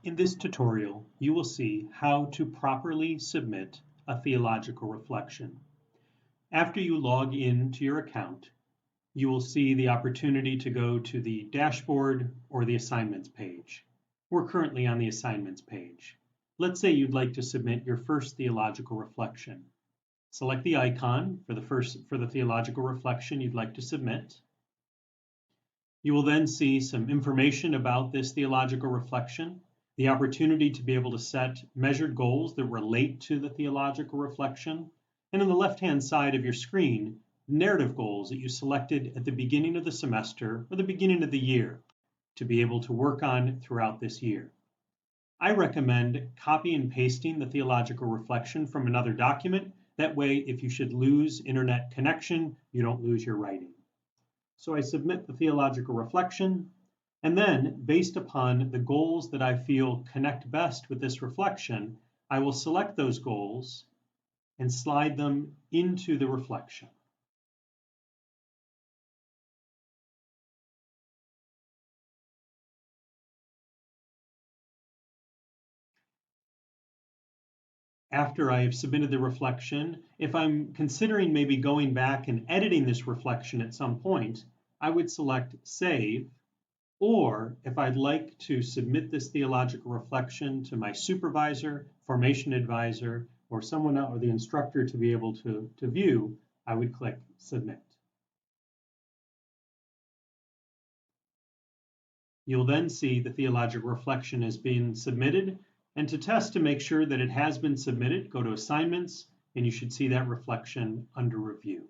In this tutorial, you will see how to properly submit a theological reflection. After you log in to your account, you will see the opportunity to go to the dashboard or the assignments page. We're currently on the assignments page. Let's say you'd like to submit your first theological reflection. Select the icon for the theological reflection you'd like to submit. You will then see some information about this theological reflection, the opportunity to be able to set measured goals that relate to the theological reflection, and on the left-hand side of your screen, narrative goals that you selected at the beginning of the semester or the beginning of the year to be able to work on throughout this year. I recommend copy and pasting the theological reflection from another document. That way, if you should lose internet connection, you don't lose your writing. So I submit the theological reflection, and then, based upon the goals that I feel connect best with this reflection, I will select those goals and slide them into the reflection. After I have submitted the reflection, if I'm considering maybe going back and editing this reflection at some point, I would select Save. Or if I'd like to submit this theological reflection to my supervisor, formation advisor, or someone else, or the instructor to be able to view, I would click Submit. You'll then see the theological reflection has been submitted, and to test to make sure that it has been submitted, go to Assignments, and you should see that reflection under Review.